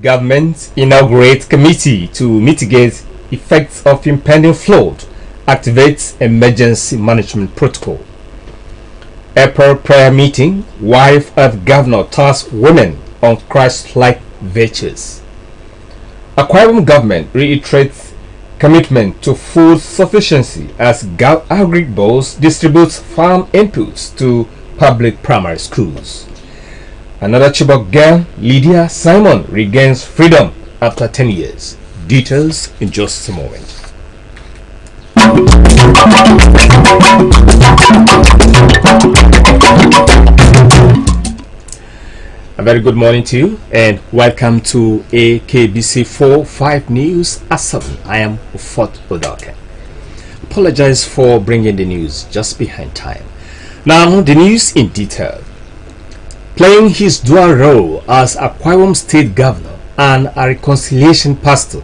Government inaugurates committee to mitigate effects of impending flood, activates emergency management protocol. April prayer meeting, wife of governor tasks women on Christ-like virtues. Akwa Ibom government reiterates commitment to food sufficiency as Agric Boss distributes farm inputs to public primary schools. Another Chibok girl, Lydia Simon, regains freedom after 10 years. Details in just a moment. A very good morning to you and welcome to AKBC 4-5 News at 7. I am Ufot Odoke. Apologize for bringing the news just behind time. Now the news in detail. Playing his dual role as Akwa Ibom State Governor and a reconciliation pastor,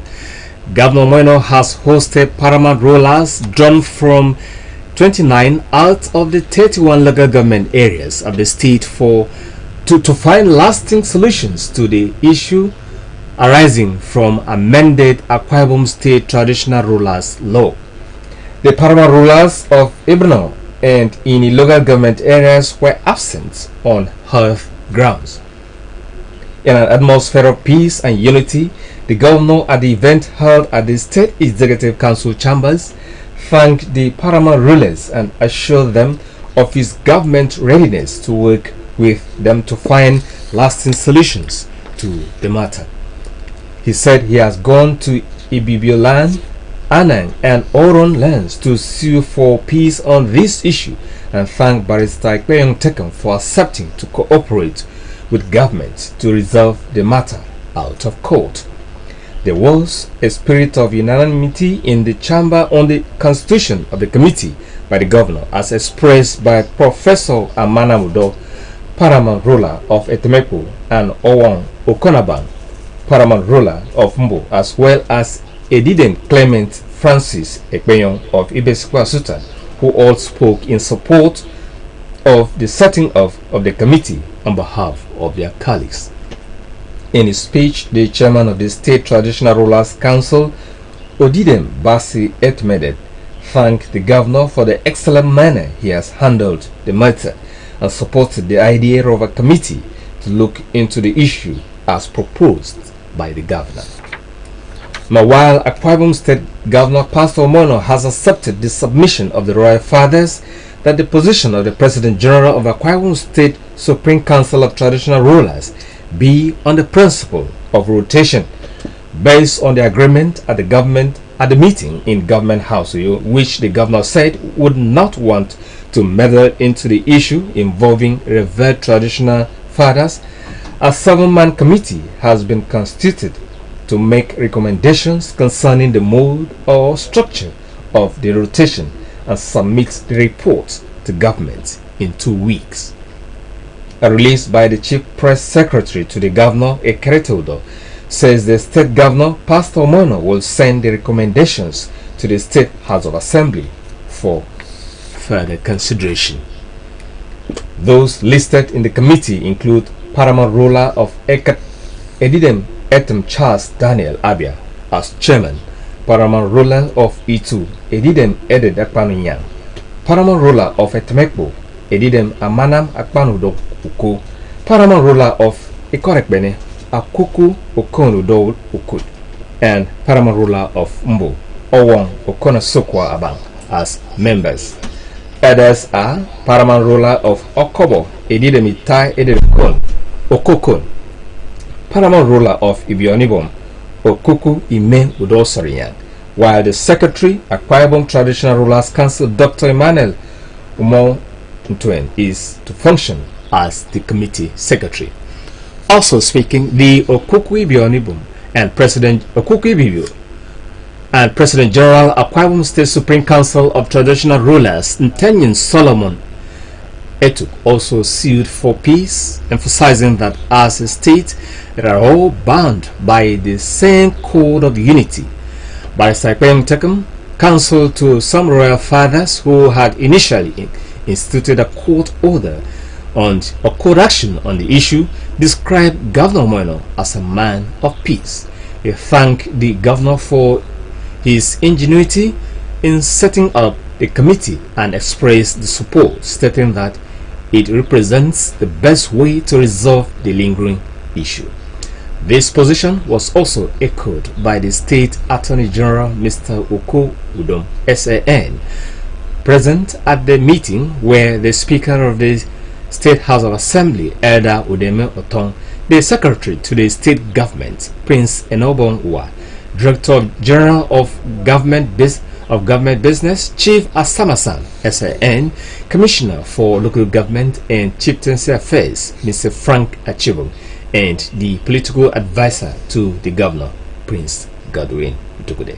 Governor Omono has hosted paramount rulers drawn from 29 out of the 31 local government areas of the state to find lasting solutions to the issue arising from amended Akwa Ibom State Traditional Rulers Law. The paramount rulers of Ibrano and in the local government areas were absent on health grounds. In an atmosphere of peace and unity, the governor at the event held at the State Executive Council chambers thanked the paramount rulers and assured them of his government readiness to work with them to find lasting solutions to the matter. He said he has gone to Ibibioland, Anang and Oron lands to sue for peace on this issue and thanked Barrister Ekpeyong Tekem for accepting to cooperate with government to resolve the matter out of court. There was a spirit of unanimity in the chamber on the constitution of the committee by the governor as expressed by Professor Amana Mudo, paramount ruler of Etemepo, and Owon Okonaban, paramount ruler of Mbo, as well as Ediden Clement Francis Ekpeyong of Ibesikwa Sutan, who all spoke in support of the setting of the committee on behalf of their colleagues. In his speech, the chairman of the State Traditional Rulers Council, Odidem Basi Etmeded, thanked the governor for the excellent manner he has handled the matter and supported the idea of a committee to look into the issue as proposed by the governor. Now, while Akwa Ibom State Governor Pastor Omono has accepted the submission of the Royal Fathers that the position of the President General of Akwa Ibom State Supreme Council of Traditional Rulers be on the principle of rotation based on the agreement at the meeting in Government House, which the governor said would not want to meddle into the issue involving revered traditional fathers. A 7-man committee has been constituted to make recommendations concerning the mode or structure of the rotation and submit the report to government in 2 weeks. A release by the Chief Press Secretary to the Governor, Ekeretodo, says the State Governor, Pastor Omono, will send the recommendations to the State House of Assembly for further consideration. Those listed in the committee include Paramount Ruler of Eket Edidem Etem Charles Daniel Abia as Chairman, Paramount Ruler of Itu Edidem Eded Akpanunyang, Paramount Ruler of Etemekbo Edidem Amanam Akpanudo Uko, Paramount Ruler of Ikorekbene Akuku Okonudo Ukud, and Paramount Ruler of Mbo Owong Okonosokwa Abang as members. Others are Paramount Ruler of Okobo Edidem Itai Edekon Okokon, Paramount Ruler of Ibionibom Okuku Ime Udosarian, while the Secretary, Akwa Ibom Traditional Rulers Council, Dr. Emmanuel Umo Ntwen, is to function as the committee secretary. Also speaking, the Okuku Ibionibom and President Okuku Ibibio and President General Akwa Ibom State Supreme Council of Traditional Rulers Ntenyin Solomon Etuk also sued for peace, emphasizing that as a state they are all bound by the same code of unity. Barrister Ekpeyong Tekem counseled to some royal fathers who had initially instituted a court order and a court action on the issue described Governor Moino as a man of peace. He thanked the governor for his ingenuity in setting up the committee and expressed the support, stating that it represents the best way to resolve the lingering issue. This position was also echoed by the State Attorney General Mr. Oko Udom SAN, present at the meeting, where the Speaker of the State House of Assembly, Elder Udeme Otong, the Secretary to the State Government, Prince Enobong Uwa, Director General of Government Business, Chief Asamasan SAN, Commissioner for Local Government and Chieftaincy Affairs, Mr. Frank Achibong, and the political advisor to the governor, Prince Godwin Dugude.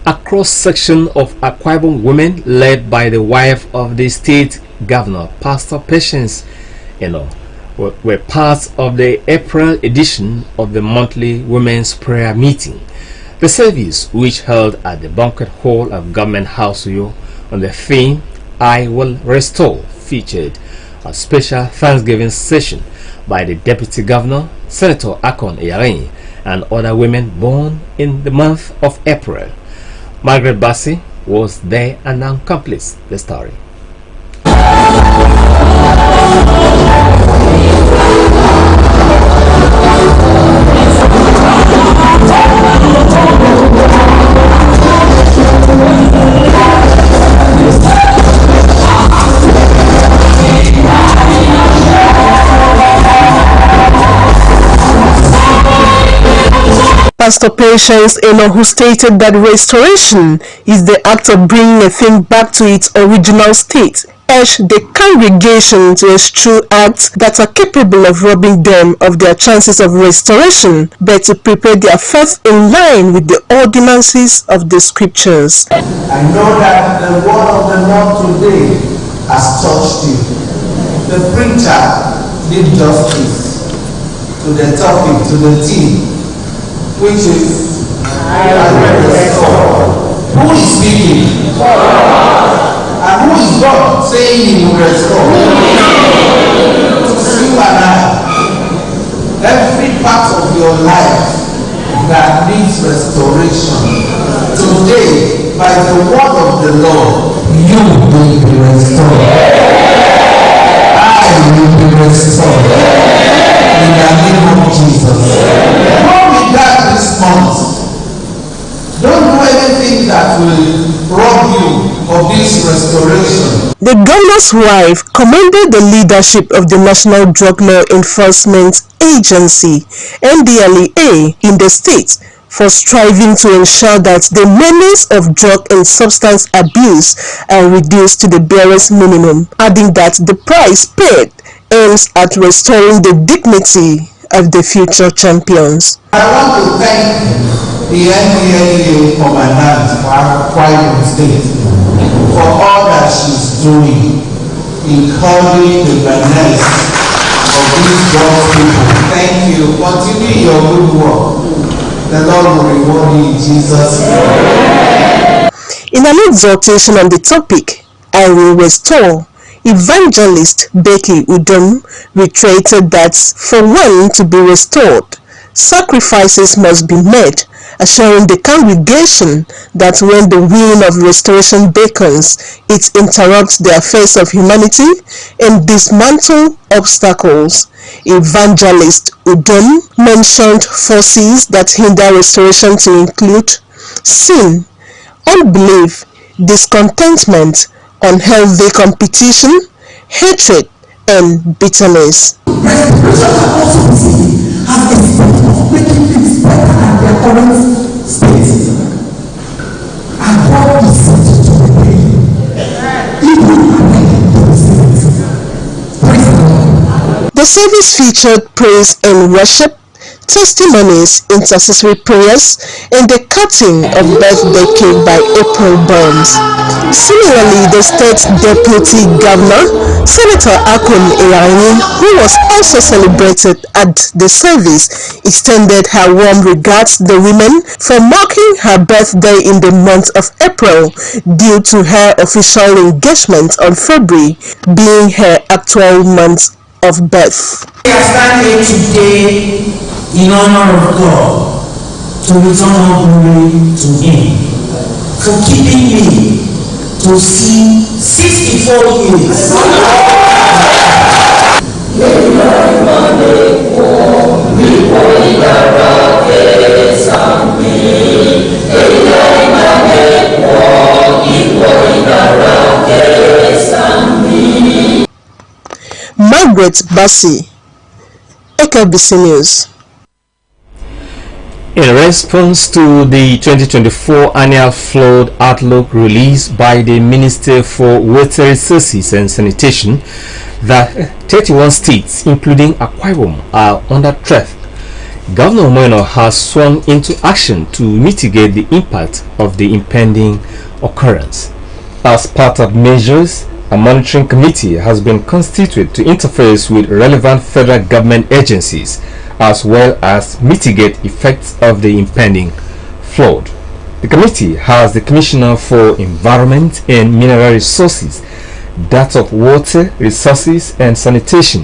A cross-section of Akwa Ibom women, led by the wife of the state governor, Pastor Patience, were part of the April edition of the monthly women's prayer meeting. The service, which held at the banquet hall of Government House Uyo on the theme "I Will Restore," featured a special Thanksgiving session by the Deputy Governor, Senator Akon Eyareny, and other women born in the month of April. Margaret Bassi was there and accomplished the story. Pastor Patience who stated that restoration is the act of bringing a thing back to its original state, urged the congregation to eschew acts that are capable of robbing them of their chances of restoration, but to prepare their faith in line with the ordinances of the scriptures. I know that the word of the Lord today has touched you. The preacher did justice to the topic, to the theme, which is I will restore. Who is speaking? God. And who is God saying he will restore? You and I. Every part of your life that needs restoration, today, by the word of the Lord, you will be restored. I will be restored. In the name of Jesus. That this month, don't do anything that will rob you of this restoration. The governor's wife commended the leadership of the National Drug Law Enforcement Agency, NDLEA, in the state for striving to ensure that the menace of drug and substance abuse are reduced to the barest minimum, adding that the price paid aims at restoring the dignity of the future champions. I want to thank the NDLEA commandant for Akwa Ibom State for all that she's doing in curbing the menace of these drug people. Thank you. Continue your good work. The Lord will reward you in Jesus' name. In an exhortation on the topic, I will restore, Evangelist Becky Udom reiterated that for one to be restored, sacrifices must be made, assuring the congregation that when the wind of restoration beckons, it interrupts the affairs of humanity and dismantle obstacles. Evangelist Udom mentioned forces that hinder restoration to include sin, unbelief, discontentment, unhealthy competition, hatred, and bitterness. Restoration can also be seen as a step of making things better than their current state. And God is set to repay. Even when the service featured praise and worship, testimonies, intercessory prayers, and the cutting of birthday cake by April Burns. Similarly, the state deputy governor, Senator Akon Iyaini, who was also celebrated at the service, extended her warm regards to the women for marking her birthday in the month of April due to her official engagement on February being her actual month of birth. We are standing here today in honor of God to return all glory to Him for keeping me to see 64 years. Margaret Bassi, AKBC News. In response to the 2024 annual flood outlook released by the Minister for Water Resources and Sanitation, that 31 states, including Akwa Ibom, are under threat, Governor Umoeno has swung into action to mitigate the impact of the impending occurrence. As part of measures, a monitoring committee has been constituted to interface with relevant federal government agencies as well as mitigate effects of the impending flood. The committee has the Commissioner for Environment and Mineral Resources, that of Water Resources and Sanitation,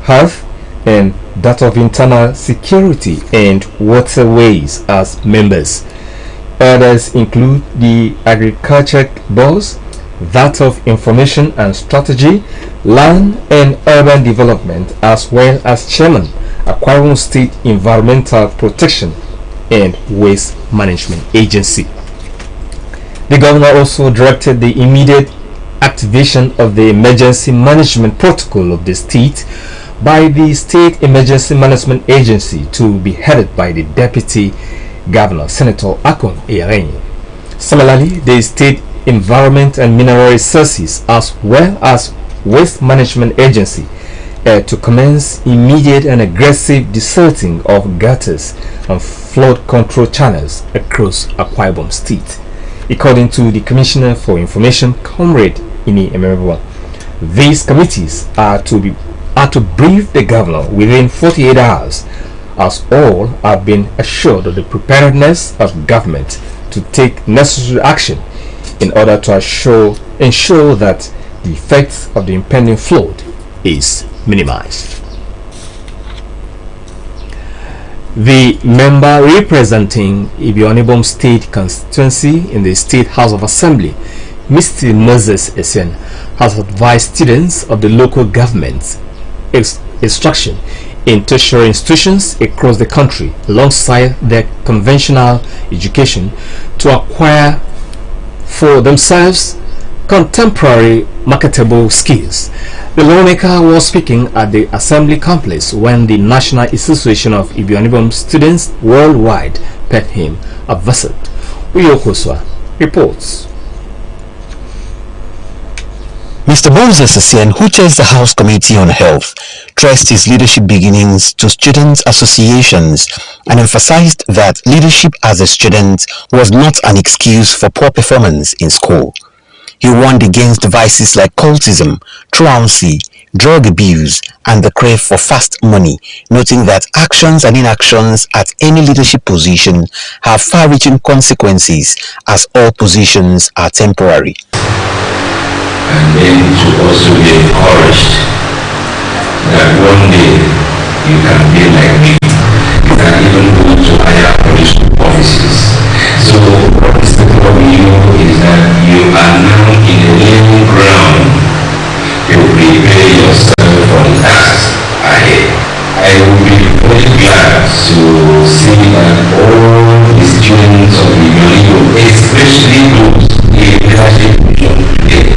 Health, and that of Internal Security and Waterways as members. Others include the Agriculture Boss, that of Information and Strategy, Land and Urban Development, as well as Chairman, Akwa Ibom State Environmental Protection and Waste Management Agency. The governor also directed the immediate activation of the Emergency Management Protocol of the state by the State Emergency Management Agency, to be headed by the Deputy Governor, Senator Akon Iyaini. Similarly, the State Environment and Mineral Resources as well as Waste Management Agency to commence immediate and aggressive desilting of gutters and flood control channels across Akwa Ibom State. According to the Commissioner for Information, Comrade Ini Emerewa, these committees are to brief the governor within 48 hours, as all have been assured of the preparedness of government to take necessary action in order to ensure that the effects of the impending flood is minimized. The member representing Ibionibom State constituency in the State House of Assembly, Mr. Moses Essien, has advised students of the local government's instruction in tertiary institutions across the country, alongside their conventional education, to acquire for themselves contemporary marketable skills. The lawmaker was speaking at the Assembly Complex when the National Association of Ibionibom Students Worldwide paid him a visit. Uyokoswa reports. Mr. Moses Essien, who chairs the House Committee on Health, traced his leadership beginnings to student associations and emphasized that leadership as a student was not an excuse for poor performance in school. He warned against vices like cultism, truancy, drug abuse, and the crave for fast money, noting that actions and inactions at any leadership position have far-reaching consequences, as all positions are temporary. And then to also be encouraged that one day you can be like me, you can even go to higher position offices. So what is the problem is that you are now in a level ground to prepare yourself for the task ahead. I will be very glad to see that all the students of the Ibionibom, especially those in leadership position today,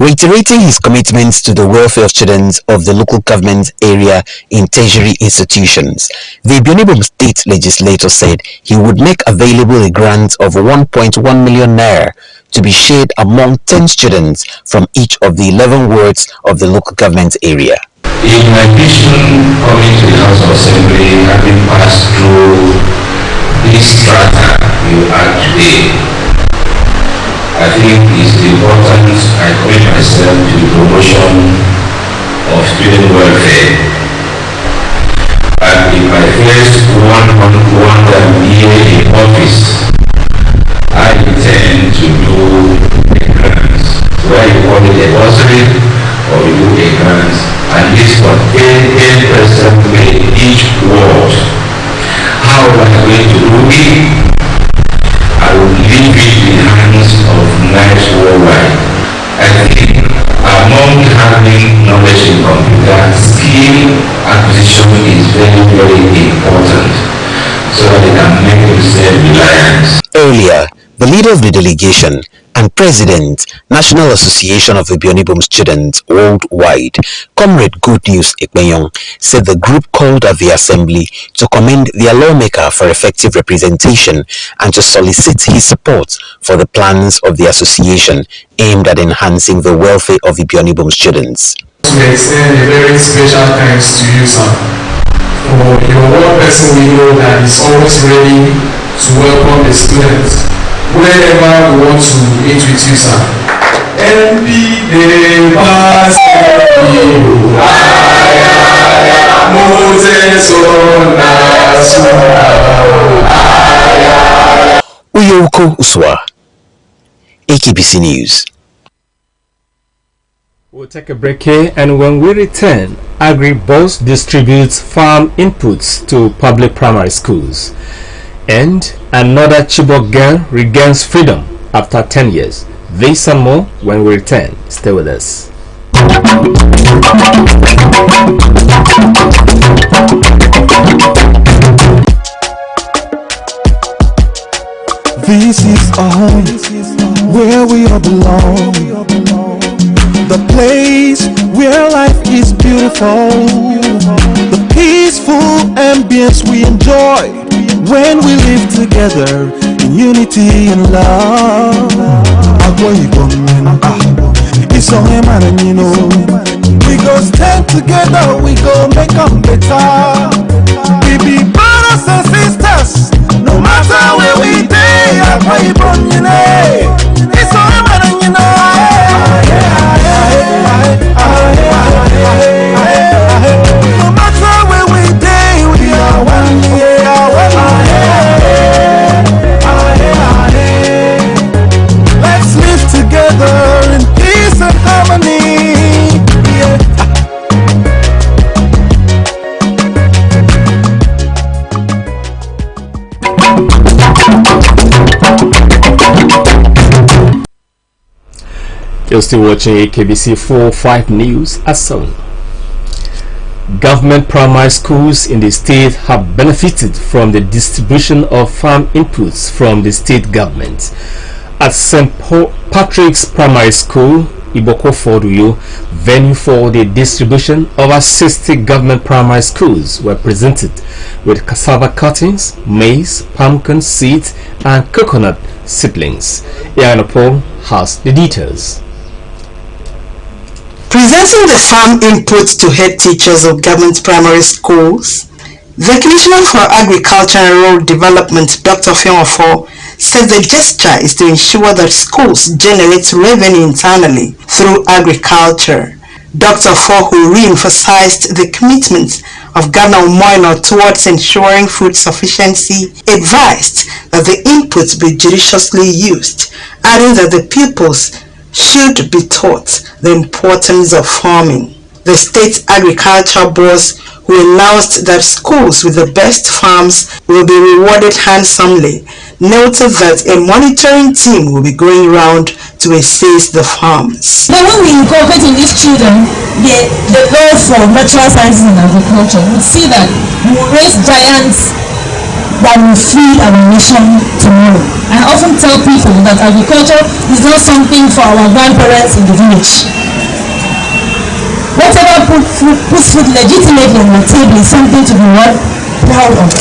Reiterating his commitments to the welfare of students of the local government area in tertiary institutions, the Ibionibom State legislator said he would make available a grant of 1.1 million naira to be shared among 10 students from each of the 11 wards of the local government area. In addition, coming to the House of Assembly, having passed through this strata you are today, I think it's important I commit myself to the promotion of student welfare. And in my first one year in office, I intend to do a grant, where you call it a bursary or you do a grant, at least for 10% in each ward. How am I going to do it? I will leave it in the hands of NICE worldwide. I think among having knowledge in computer, skill acquisition is very, very important so that they can make themselves reliant. Earlier, the leader of the delegation and President, National Association of Ibionibom Students Worldwide, Comrade Good News Ekpenyong, said the group called at the assembly to commend their lawmaker for effective representation and to solicit his support for the plans of the association aimed at enhancing the welfare of Ibionibom students. To extend a very special thanks to you, sir. For your one person we know that is always ready to welcome the students wherever we want to meet with you, sir. Uyoko Uswa, AKBC News. We'll take a break here, and when we return, AgriBoss distributes farm inputs to public primary schools. And another Chibok girl regains freedom after 10 years. This and more when we return. Stay with us. This is our home, where we all belong. The place where life is beautiful. The peaceful ambience we enjoy when we live together in unity and love. It's all man and you know. We go stand together, we go make them better. We be brothers and sisters, no matter where we day. It's all man and you know. No matter where we day, we are one. Let's live together in peace and harmony. You're still watching AKBC 45 News at 7. Government primary schools in the state have benefited from the distribution of farm inputs from the state government. At St. Patrick's Primary School, Iboko Foduyo, venue for the distribution of over 60 government primary schools were presented with cassava cuttings, maize, pumpkin seeds, and coconut seedlings. Ianopol has the details. Presenting the farm inputs to head teachers of government primary schools, the Commissioner for Agriculture and Rural Development, Dr. Fiongofo, said the gesture is to ensure that schools generate revenue internally through agriculture. Dr. Fohu re-emphasized the commitment of Governor Umoino towards ensuring food sufficiency, advised that the inputs be judiciously used, adding that the pupils should be taught the importance of farming. The state agriculture boss, who announced that schools with the best farms will be rewarded handsomely, noted that a monitoring team will be going around to assess the farms. But when we incorporate in these children the love for natural sciences and agriculture, we see that we will raise giants that will feed our nation tomorrow. I often tell people that agriculture is not something for our grandparents in the village. Whatever puts food legitimately on the table is something to be proud of.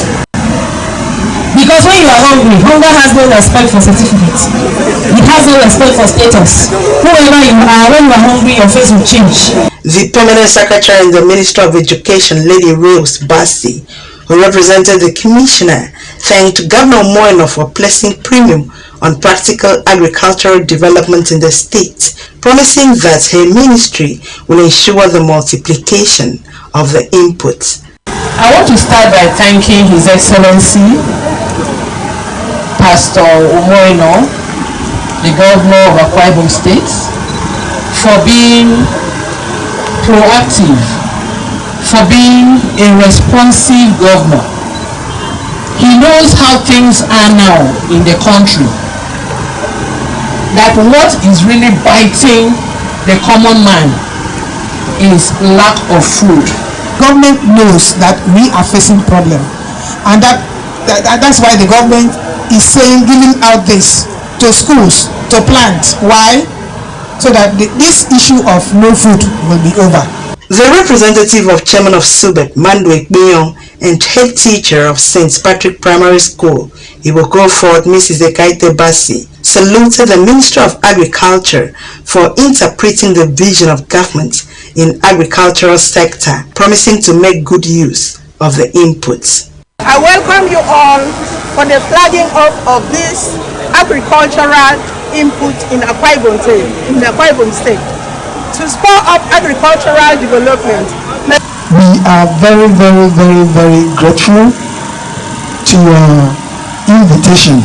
Because when you are hungry, hunger has no respect for certificates. It has no respect for status. Whoever you are, when you are hungry, your face will change. The permanent secretary in the Ministry of Education, Lady Rose Bassi, who represented the commissioner, thanked Governor Moeno for placing premium on practical agricultural development in the state, promising that her ministry will ensure the multiplication of the inputs. I want to start by thanking His Excellency Pastor Moeno, the Governor of Akwa Ibom State, for being proactive, for being a responsive governor. He knows how things are now in the country, that what is really biting the common man is lack of food. Government knows that we are facing problem, and that's why the government is saying, giving out this to schools to plant. Why? So that this issue of no food will be over. The representative of Chairman of Subek, Mando Ekpeyon, and head teacher of St. Patrick Primary School, Iboko Fort, Mrs. Ekaite Bassi, saluted the Minister of Agriculture for interpreting the vision of government in agricultural sector, promising to make good use of the inputs. I welcome you all for the flagging up of this agricultural input in Akwa Ibom State to spur up agricultural development. We are very, very, very, very grateful to your invitation,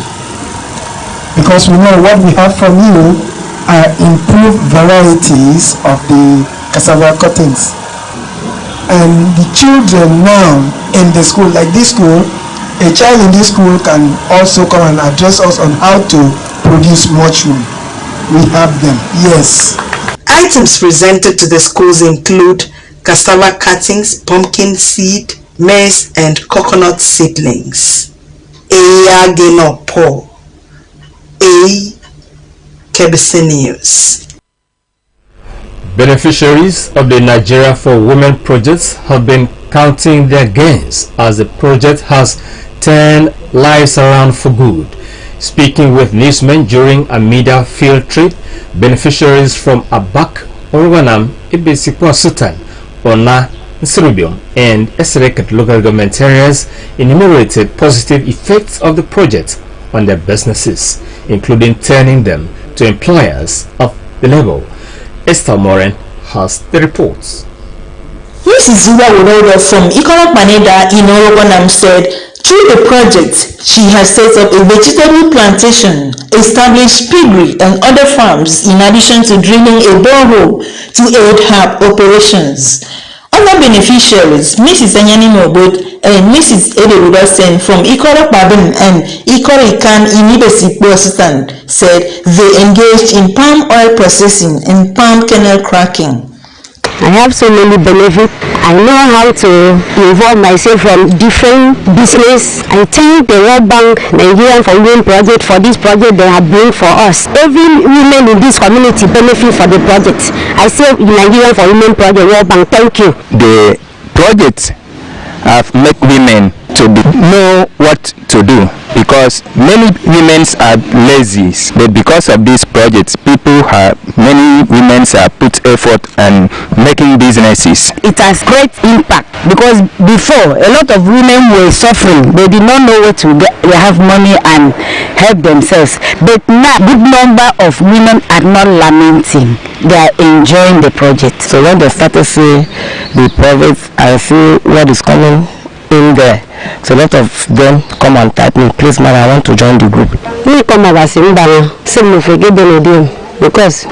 because we know what we have from you are improved varieties of the cassava cuttings. And the children now in the school, like this school, a child in this school can also come and address us on how to produce mushroom. We have them, yes. Items presented to the schools include cassava cuttings, pumpkin seed, maize, and coconut seedlings. Eyagenopo, KBC News. Beneficiaries of the Nigeria for Women projects have been counting their gains as the project has turned lives around for good. Speaking with newsmen during a media field trip, beneficiaries from Abak, Orowanam, Ibesikwa Sultan, Ona, Nsirubium, and Esereket local government areas enumerated positive effects of the project on their businesses, including turning them to employers of the level. Esther Moren has the reports. Mrs. Zuba Wonodo from Ikorok Maneda in Orowanam said through the project she has set up a vegetable plantation, established piggery and other farms in addition to drilling a borehole to aid her operations. Other beneficiaries, Mrs. Anyani Mobot and Mrs. Ederudasen from Ikorok Babin and Ikorikan in Ibesikwa Sultan said they engaged in palm oil processing and palm kernel cracking. I have so many benefits. I know how to involve myself from different business. I thank the World Bank Nigerian for Women project for this project they have bring for us. Every woman in this community benefit for the project. I say Nigerian for Women project, World Bank, thank you. The project have made women to know what to do, because many women are lazy, but because of this project many women have put effort and making businesses. It has great impact, because before a lot of women were suffering. They did not know where to have money and help themselves, but now good number of women are not lamenting. They are enjoying the project. So when they started to see the project, I see what is coming in there. So a lot of them come and type me, please man, I want to join the group. We come over because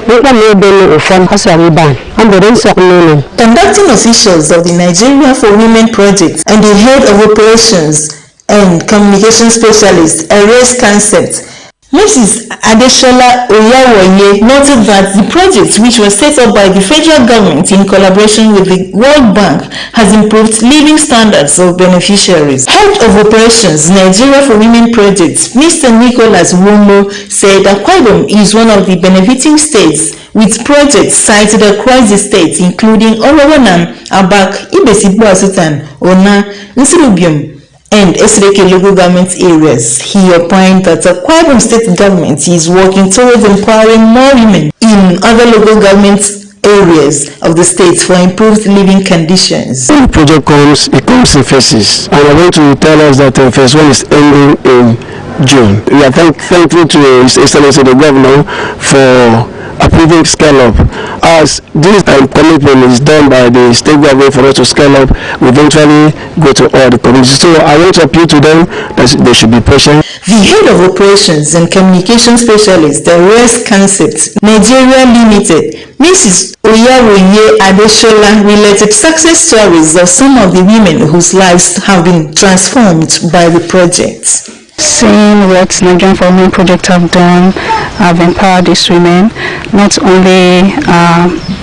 conducting officials of the Nigeria for Women project and the head of operations and communication specialist erased concept. Mrs. Adeshola Oyawoye noted that the project, which was set up by the federal government in collaboration with the World Bank, has improved living standards of beneficiaries. Head of Operations Nigeria for Women project, Mr. Nicholas Womo, said Akwa Ibom is one of the benefiting states with projects cited across the state, including Orowanam, Abak, Ibesikwa Sultan, Ona, Nsirubium, and Esreke local government areas. He opined that the Akwa Ibom state government is working towards empowering more women in other local government areas of the state for improved living conditions. When the project comes, it comes in phases, and I want to tell us that phase 1 is ending in June. We are thankful to His Excellency the Governor for approving scale up. As this commitment is done by the state government for us to scale up, we eventually go to all the communities. So I want to appeal to them that they should be patient. The head of operations and communication specialist, the REST Concept Nigeria Limited, Mrs. Oyawoye Adeshola, related success stories of some of the women whose lives have been transformed by the project. Seeing what Nigerian for Women Project have done, have empowered these women, not only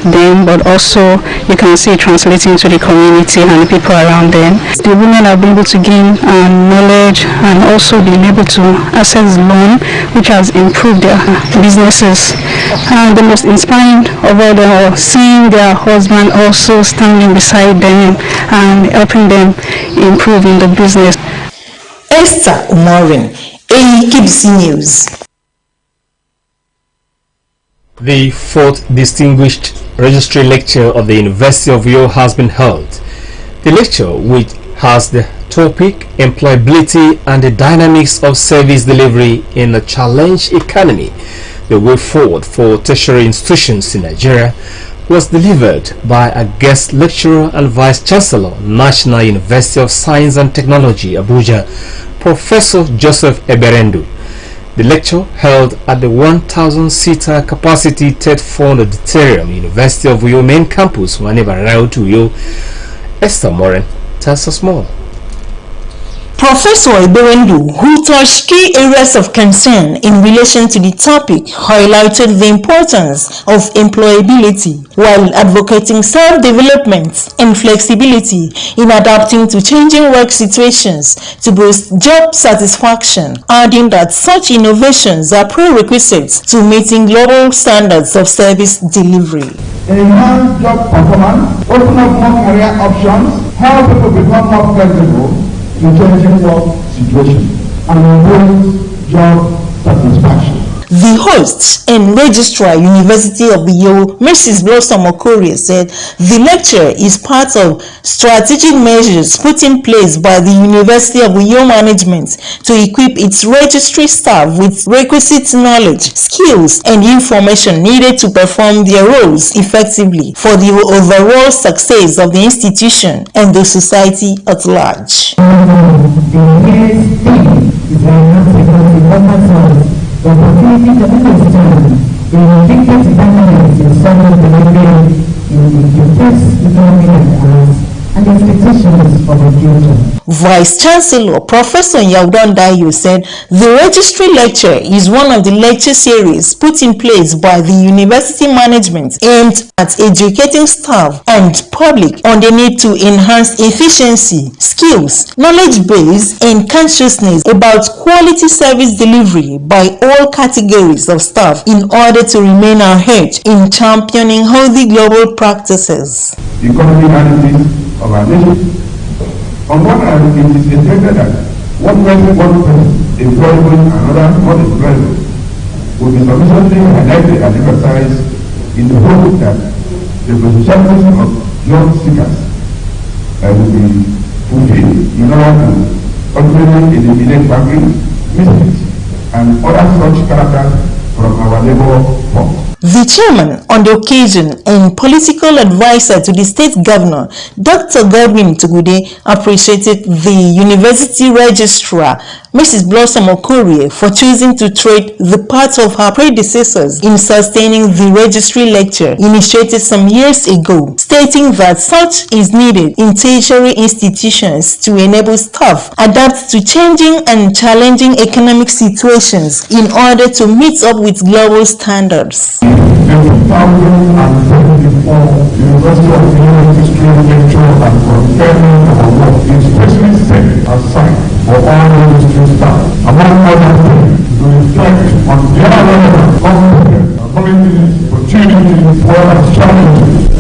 them, but also you can see it translating to the community and the people around them. The women have been able to gain knowledge and also been able to access loan, which has improved their businesses. And the most inspiring of all them are seeing their husband also standing beside them and helping them improve in the business. Esther Umorin, AKBC News. The 4th Distinguished Registry Lecture of the University of Uyo has been held. The lecture, which has the topic Employability and the Dynamics of Service Delivery in a Challenged Economy, the way forward for tertiary institutions in Nigeria, was delivered by a guest lecturer and Vice Chancellor, National University of Science and Technology, Abuja, Professor Joseph Eberendu. The lecture, held at the 1,000-seater capacity TED Fund Auditorium, University of Uyo Main Campus, Waneba Road to Uyo. Esther Morin tells us more. Professor Eberendu, who touched key areas of concern in relation to the topic, highlighted the importance of employability while advocating self-development and flexibility in adapting to changing work situations to boost job satisfaction, adding that such innovations are prerequisites to meeting global standards of service delivery. Enhance job performance, open up more career options, help people become more flexible to changing work situation, and improve job satisfaction. The host and registrar University of Uyo, Mrs. Blossom Okorie, said the lecture is part of strategic measures put in place by the University of Uyo management to equip its registry staff with requisite knowledge, skills, and information needed to perform their roles effectively for the overall success of the institution and the society at large. The opportunity to understand the indicative determinants in service delivery in the first economic and expectations for the future. Vice Chancellor Professor Yaudon Dayo said the registry lecture is one of the lecture series put in place by the university management aimed at educating staff and public on the need to enhance efficiency, skills, knowledge base, and consciousness about quality service delivery by all categories of staff in order to remain ahead in championing healthy global practices. Economic analysis of our nation. On one hand, it is intended that one person employable and another not employable will be sufficiently highlighted and emphasized in the hope that the potentialities of job seekers will be fulfilled in order to ultimately eliminate banking, mistakes, and other such characters from our labor force. The chairman on the occasion and political advisor to the state governor, Dr. Godwin Tugude, appreciated the university registrar, Mrs. Blossom Okorie, for choosing to tread the path of her predecessors in sustaining the registry lecture initiated some years ago, stating that such is needed in tertiary institutions to enable staff adapt to changing and challenging economic situations in order to meet up with global standards. In 2074, University of Uyo Registry Lecture and Conferment Award is specially set aside for all registry staff, among other things, to reflect on their relevant competence, abilities, opportunities, as well as challenges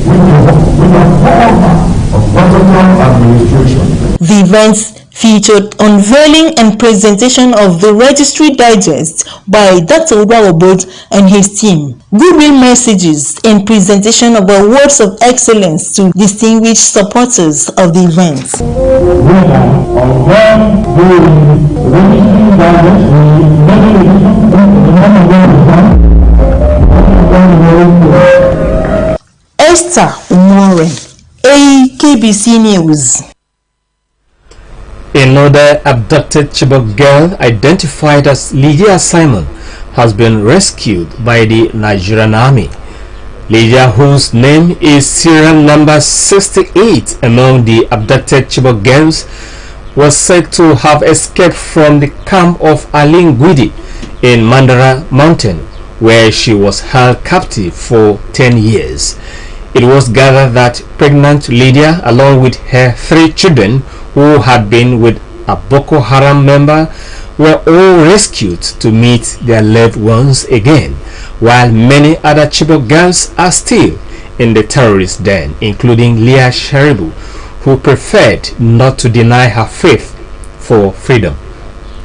with a hallmark of vertical administration. The event featured unveiling and presentation of the Registry Digest by Dr. Uba Obot and his team, goodwill messages, and presentation of awards of excellence to distinguished supporters of the event. Esther Umore, AKBC News. Another abducted Chibok girl identified as Lydia Simon has been rescued by the Nigerian Army. Lydia, whose name is serial number 68 among the abducted Chibok girls, was said to have escaped from the camp of Alin Gwidi in Mandara Mountain, where she was held captive for 10 years. It was gathered that pregnant Lydia, along with her 3 children who had been with a Boko Haram member, were all rescued to meet their loved ones again, while many other Chibok girls are still in the terrorist den, including Leah Sharibu, who preferred not to deny her faith for freedom.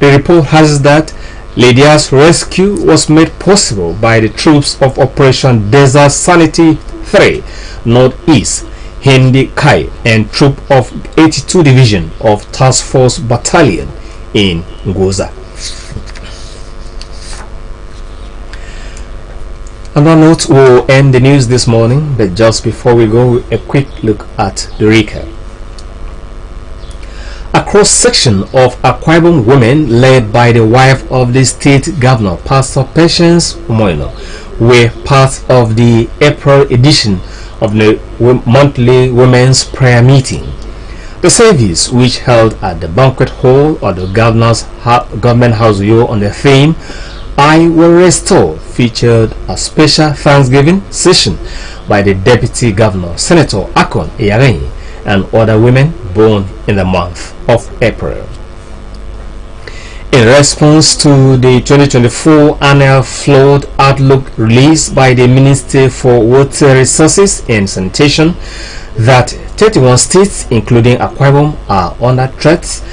The report has that Lydia's rescue was made possible by the troops of Operation Desert Sanity 3 Northeast Hindi Kai and troop of 82 Division of Task Force Battalion in Goza. On that note, we'll end the news this morning, but just before we go, a quick look at the recap. A cross-section of Akwa Ibom women led by the wife of the state governor, Pastor Patience Umoino, were part of the April edition of the monthly women's prayer meeting. The service, which held at the banquet hall of the government house on the theme "I Will Restore," featured a special Thanksgiving session by the Deputy Governor, Senator Akon Eyarenyi, and other women born in the month of April. In response to the 2024 annual flood outlook released by the Ministry for Water Resources and Sanitation, that 31 states, including Akwa Ibom, are under threat,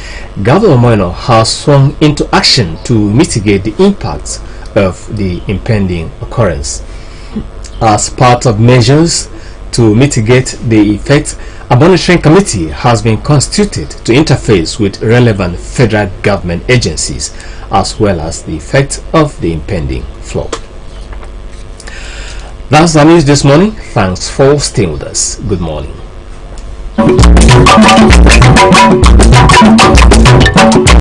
Governor Moino has swung into action to mitigate the impacts of the impending occurrence. As part of measures to mitigate the effects, a monitoring committee has been constituted to interface with relevant federal government agencies, as well as the effect of the impending flood. That's the news this morning. Thanks for staying with us. Good morning.